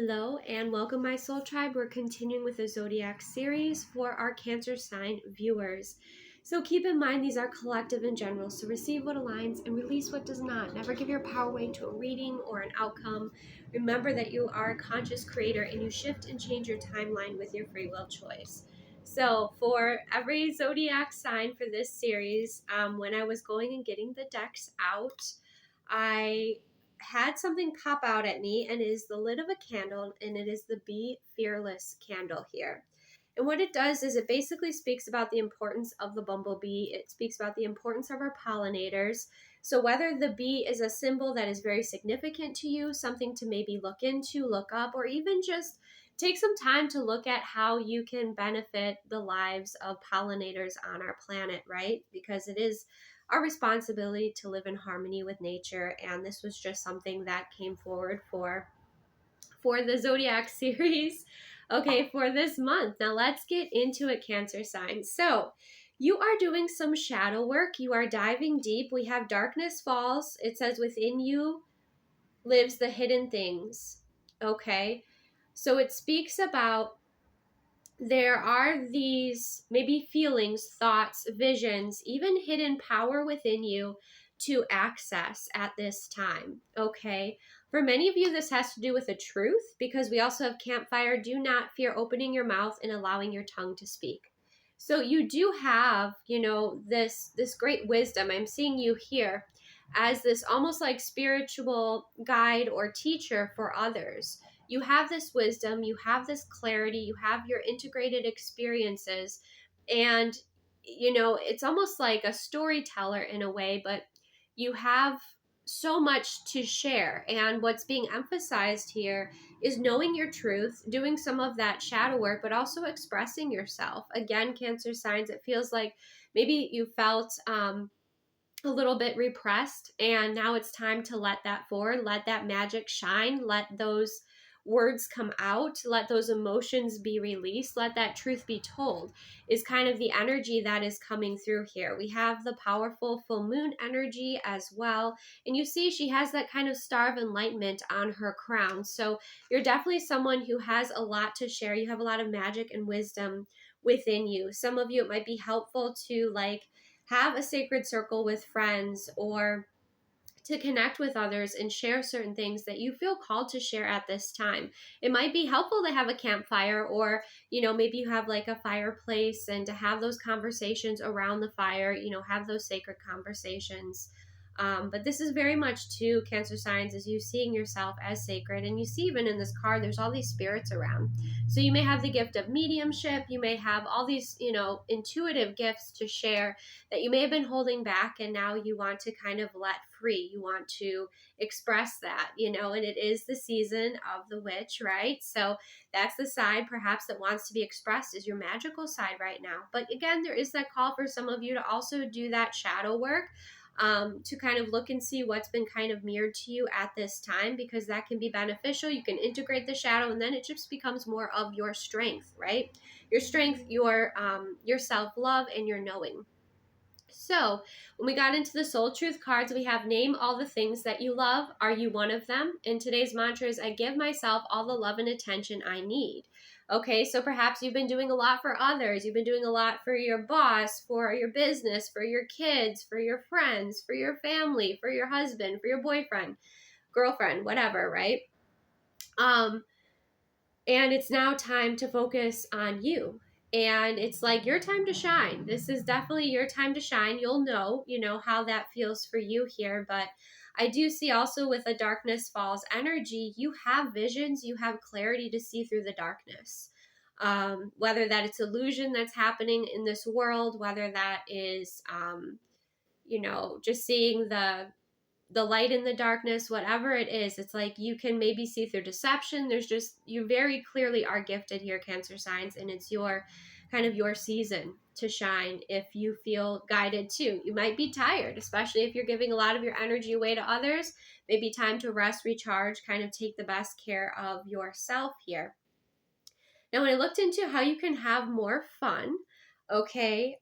Hello and welcome, my soul tribe. We're continuing with the Zodiac series for our Cancer sign viewers. So keep in mind these are collective and general, so receive what aligns and release what does not. Never give your power away to a reading or an outcome. Remember that you are a conscious creator and you shift and change your timeline with your free will choice. So for every Zodiac sign for this series, when I was going and getting the decks out, I had something pop out at me, and it is the lid of a candle, and it is the Be Fearless candle here. And what it does is it basically speaks about the importance of the bumblebee. It speaks about the importance of our pollinators. So whether the bee is a symbol that is very significant to you, something to maybe look into, look up, or even just take some time to look at how you can benefit the lives of pollinators on our planet, right? Because it is our responsibility to live in harmony with nature, and this was just something that came forward for the Zodiac series, okay, for this month. Now let's get into it, Cancer sign. So you are doing some shadow work. You are diving deep. We have darkness falls. It says within you lives the hidden things, okay? So it speaks about there are these maybe feelings, thoughts, visions, even hidden power within you to access at this time, okay? For many of you, this has to do with the truth, because we also have campfire. Do not fear opening your mouth and allowing your tongue to speak. So you do have, this great wisdom. I'm seeing you here as this almost like spiritual guide or teacher for others. You have this wisdom, you have this clarity, you have your integrated experiences, and it's almost like a storyteller in a way, but you have so much to share. And what's being emphasized here is knowing your truth, doing some of that shadow work, but also expressing yourself. Again, Cancer signs, it feels like maybe you felt a little bit repressed, and now it's time to let that forward, let that magic shine, let those words come out, let those emotions be released, let that truth be told, is kind of the energy that is coming through here. We have the powerful full moon energy as well, and you see she has that kind of star of enlightenment on her crown. So you're definitely someone who has a lot to share. You have a lot of magic and wisdom within you. Some of you, it might be helpful to have a sacred circle with friends, or to connect with others and share certain things that you feel called to share at this time. It might be helpful to have a campfire, or maybe you have like a fireplace, and to have those conversations around the fire, have those sacred conversations. But this is very much to Cancer signs, is you seeing yourself as sacred. And you see even in this card, there's all these spirits around. So you may have the gift of mediumship. You may have all these, intuitive gifts to share that you may have been holding back, and now you want to kind of let free. You want to express that, and it is the season of the witch, right? So that's the side perhaps that wants to be expressed, is your magical side right now. But again, there is that call for some of you to also do that shadow work, to kind of look and see what's been kind of mirrored to you at this time, because that can be beneficial. You can integrate the shadow, and then it just becomes more of your strength, right? Your strength, your self-love, and your knowing. So when we got into the soul truth cards, we have name all the things that you love. Are you one of them? And today's mantra is I give myself all the love and attention I need. Okay, so perhaps you've been doing a lot for others. You've been doing a lot for your boss, for your business, for your kids, for your friends, for your family, for your husband, for your boyfriend, girlfriend, whatever, right? And it's now time to focus on you. And it's like your time to shine. This is definitely your time to shine. You'll know, how that feels for you here. But I do see also with the darkness falls energy, you have visions, you have clarity to see through the darkness. Whether that it's illusion that's happening in this world, whether that is, just seeing the light in the darkness, whatever it is, it's like you can maybe see through deception. There's just, you very clearly are gifted here, Cancer signs, and it's your kind of your season to shine if you feel guided to. You might be tired, especially if you're giving a lot of your energy away to others. Maybe time to rest, recharge, kind of take the best care of yourself here. Now, when I looked into how you can have more fun, okay,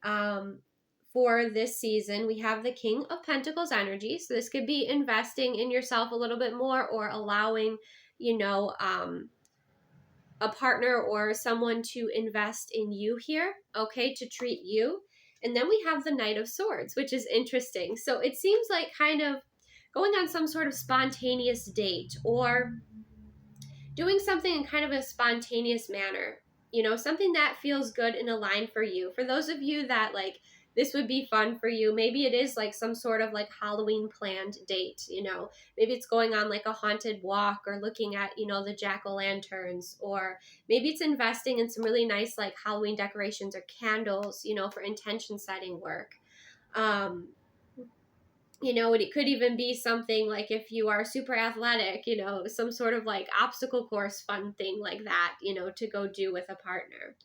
for this season, we have the King of Pentacles energy. So this could be investing in yourself a little bit more, or allowing, a partner or someone to invest in you here, okay, to treat you. And then we have the Knight of Swords, which is interesting. So it seems like kind of going on some sort of spontaneous date or doing something in kind of a spontaneous manner, something that feels good and aligned for you. For those of you that like this would be fun for you, maybe it is like some sort of like Halloween planned date, maybe it's going on like a haunted walk or looking at, the jack-o'-lanterns, or maybe it's investing in some really nice like Halloween decorations or candles, for intention setting work. It could even be something like if you are super athletic, some sort of like obstacle course fun thing like that, to go do with a partner.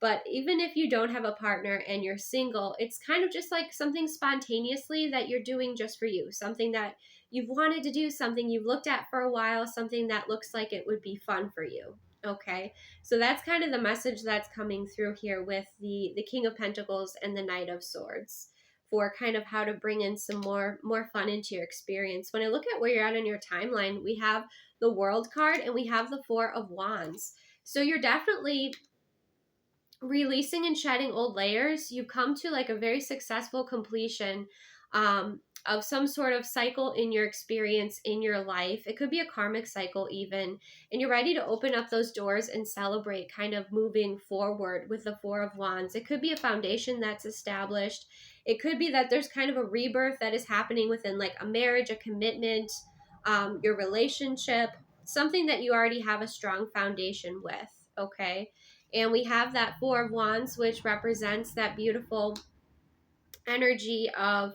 But even if you don't have a partner and you're single, it's kind of just like something spontaneously that you're doing just for you, something that you've wanted to do, something you've looked at for a while, something that looks like it would be fun for you. Okay, so that's kind of the message that's coming through here with the King of Pentacles and the Knight of Swords, for kind of how to bring in some more fun into your experience. When I look at where you're at in your timeline, we have the World card and we have the Four of Wands. So you're definitely releasing and shedding old layers. You come to like a very successful completion of some sort of cycle in your experience in your life. It could be a karmic cycle even, and you're ready to open up those doors and celebrate kind of moving forward with the Four of Wands. It could be a foundation that's established. It could be that there's kind of a rebirth that is happening within like a marriage, a commitment, your relationship, something that you already have a strong foundation with. Okay, and we have that Four of Wands, which represents that beautiful energy of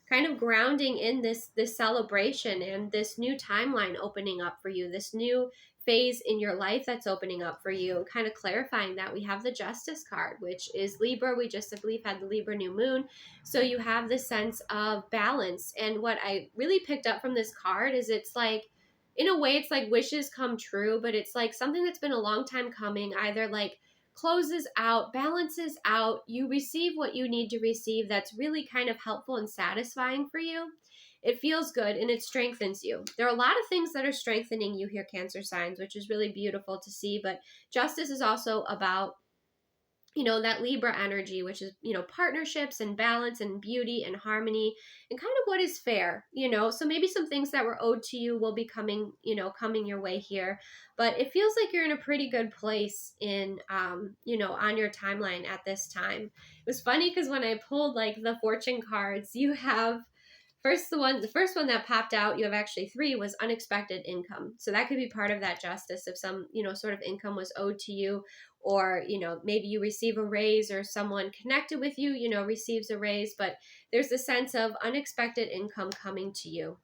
kind of grounding in this celebration and this new timeline opening up for you, this new phase in your life that's opening up for you, and kind of clarifying that. We have the Justice card, which is Libra. We just, I believe, had the Libra new moon. So you have this sense of balance. And what I really picked up from this card is it's like, in a way, it's like wishes come true, but it's like something that's been a long time coming, either like closes out, balances out. You receive what you need to receive that's really kind of helpful and satisfying for you. It feels good and it strengthens you. There are a lot of things that are strengthening you here, Cancer signs, which is really beautiful to see. But justice is also about that Libra energy, which is, partnerships and balance and beauty and harmony and kind of what is fair, so maybe some things that were owed to you will be coming your way here. But it feels like you're in a pretty good place in, on your timeline at this time. It was funny because when I pulled like the fortune cards, you have the first one that popped out, you have actually three, was unexpected income. So that could be part of that justice if some, sort of income was owed to you, or, maybe you receive a raise or someone connected with you, receives a raise, but there's a sense of unexpected income coming to you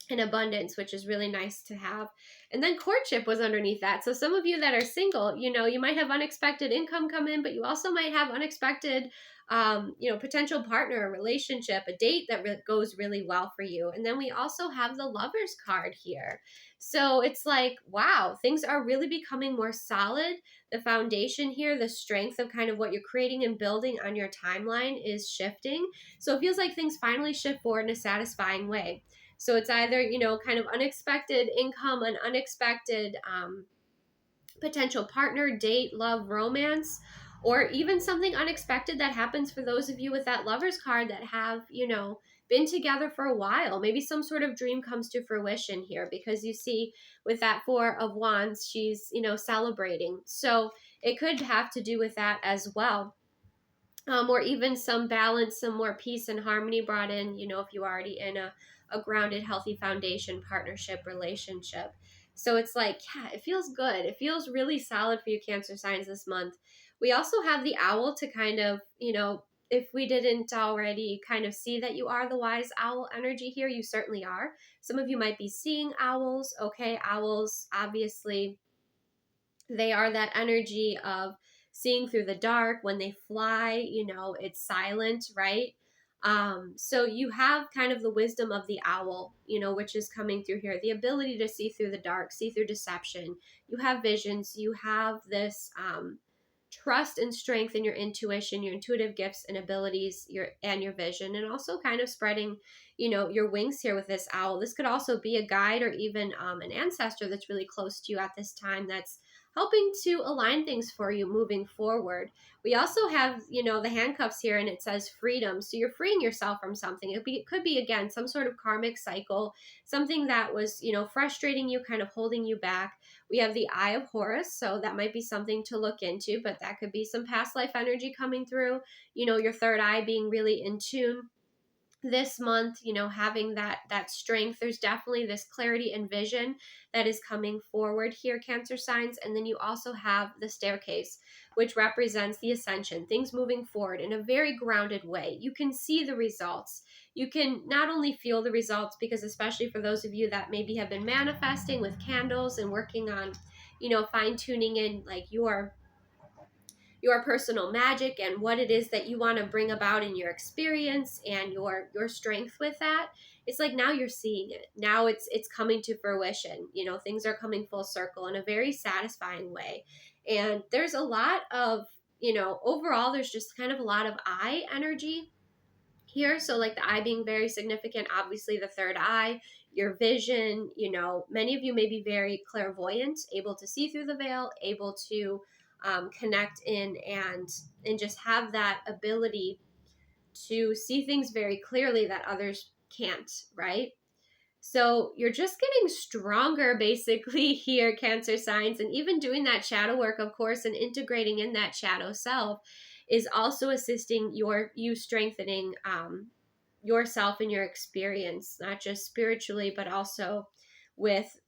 in abundance, which is really nice to have. And then courtship was underneath that. So some of you that are single, you might have unexpected income come in, but you also might have unexpected, potential partner, relationship, a date that goes really well for you. And then we also have the Lovers card here. So it's like, wow, things are really becoming more solid. The foundation here, the strength of kind of what you're creating and building on your timeline is shifting. So it feels like things finally shift forward in a satisfying way. So it's either, kind of unexpected income, an unexpected potential partner, date, love, romance, or even something unexpected that happens for those of you with that Lovers card that have, been together for a while. Maybe some sort of dream comes to fruition here, because you see with that Four of Wands, she's, celebrating. So it could have to do with that as well. Or even some balance, some more peace and harmony brought in, if you're already in a grounded, healthy foundation, partnership, relationship. So it's like, yeah, it feels good. It feels really solid for you, Cancer signs, this month. We also have the Owl to kind of, if we didn't already kind of see that you are the wise owl energy here, you certainly are. Some of you might be seeing owls. Okay, owls, obviously, they are that energy of seeing through the dark. When they fly, it's silent, right? So you have kind of the wisdom of the owl, which is coming through here, the ability to see through the dark, see through deception. You have visions, you have this trust and strength in your intuition, your intuitive gifts and abilities, your vision, and also kind of spreading, your wings here with this owl. This could also be a guide or even an ancestor that's really close to you at this time, that's helping to align things for you moving forward. We also have, the handcuffs here, and it says freedom. So you're freeing yourself from something. It could be, again, some sort of karmic cycle, something that was, frustrating you, kind of holding you back. We have the Eye of Horus, so that might be something to look into, but that could be some past life energy coming through, your third eye being really in tune this month, having that strength. There's definitely this clarity and vision that is coming forward here, Cancer signs. And then you also have the staircase, which represents the ascension, things moving forward in a very grounded way. You can see the results. You can not only feel the results, because especially for those of you that maybe have been manifesting with candles and working on, fine tuning in like your personal magic and what it is that you want to bring about in your experience and your strength with that. It's like now you're seeing it. Now it's coming to fruition. Things are coming full circle in a very satisfying way. And there's a lot of, overall there's just kind of a lot of eye energy here. So like the eye being very significant, obviously the third eye, your vision, many of you may be very clairvoyant, able to see through the veil, able to connect in and just have that ability to see things very clearly that others can't, right? So you're just getting stronger basically here, Cancer signs, and even doing that shadow work, of course, and integrating in that shadow self is also assisting you strengthening yourself and your experience, not just spiritually, but also with,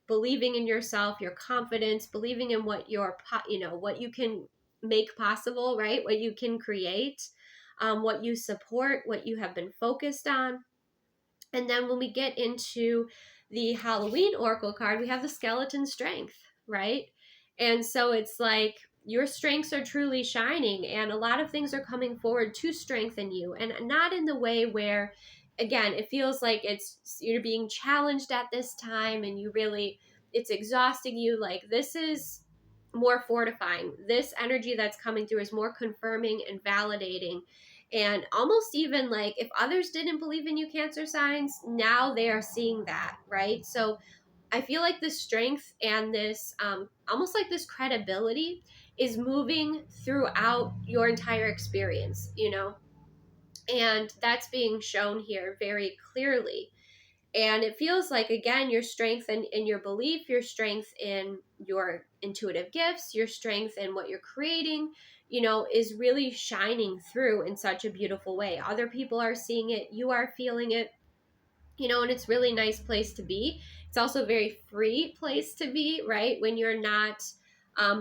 believing in yourself, your confidence, believing in what what you can make possible, right? What you can create, what you support, what you have been focused on. And then when we get into the Halloween Oracle card, we have the skeleton strength, right? And so it's like your strengths are truly shining, and a lot of things are coming forward to strengthen you, and not in the way where, again, it feels like you're being challenged at this time and it's exhausting you. Like, this is more fortifying. This energy that's coming through is more confirming and validating, and almost even like if others didn't believe in you, Cancer signs, now they are seeing that, right? So I feel like this strength and this almost like this credibility is moving throughout your entire experience, and that's being shown here very clearly. And it feels like, again, your strength in your belief, your strength in your intuitive gifts, your strength in what you're creating, is really shining through in such a beautiful way. Other people are seeing it, you are feeling it, and it's really nice place to be. It's also a very free place to be, right? When you're not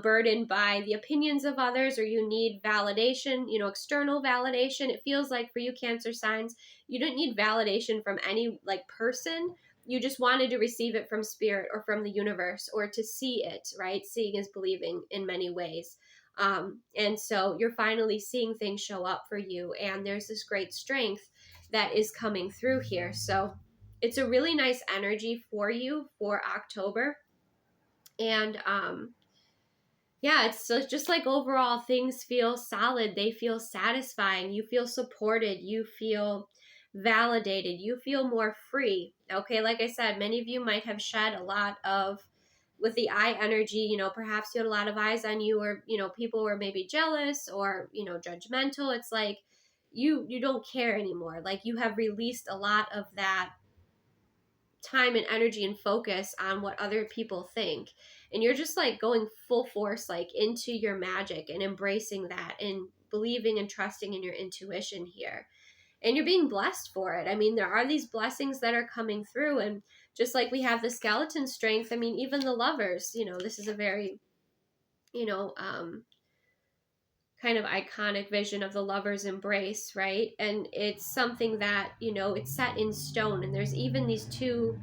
burdened by the opinions of others, or you need validation, external validation. It feels like for you, Cancer signs, you don't need validation from any like person. You just wanted to receive it from spirit or from the universe, or to see it, right? Seeing is believing in many ways. And so you're finally seeing things show up for you, and there's this great strength that is coming through here. So it's a really nice energy for you for October. And yeah, it's just like overall things feel solid. They feel satisfying. You feel supported. You feel validated. You feel more free. Okay, like I said, many of you might have shed a lot of, with the eye energy, perhaps you had a lot of eyes on you, or, people were maybe jealous or, judgmental. It's like you don't care anymore. Like, you have released a lot of that time and energy and focus on what other people think, and you're just like going full force like into your magic and embracing that and believing and trusting in your intuition here, and you're being blessed for it. I mean, there are these blessings that are coming through, and just like we have the skeleton strength, I mean, even the Lovers, this is a very you know kind of iconic vision of the Lover's embrace, right? And it's something that, it's set in stone. And there's even these two,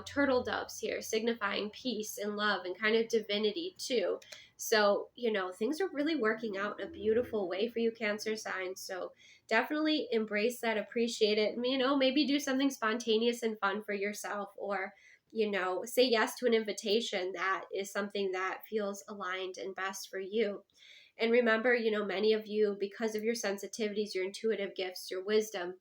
turtle doves here signifying peace and love and kind of divinity too. So, things are really working out in a beautiful way for you, Cancer signs. So definitely embrace that, appreciate it. Maybe do something spontaneous and fun for yourself, or, say yes to an invitation that is something that feels aligned and best for you. And remember, many of you, because of your sensitivities, your intuitive gifts, your wisdom,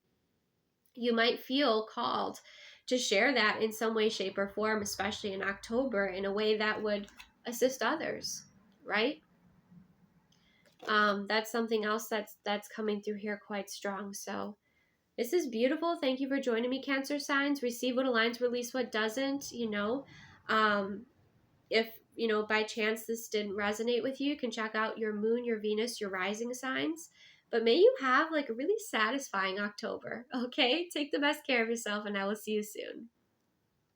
you might feel called to share that in some way, shape, or form, especially in October, in a way that would, assist others, right? That's something else that's coming through here quite strong. So this is beautiful. Thank you for joining me, Cancer signs. Receive what aligns, release what doesn't. If by chance this didn't resonate with you, you can check out your moon, your Venus, your rising signs. But may you have like a really satisfying October. Okay, take the best care of yourself, and I will see you soon.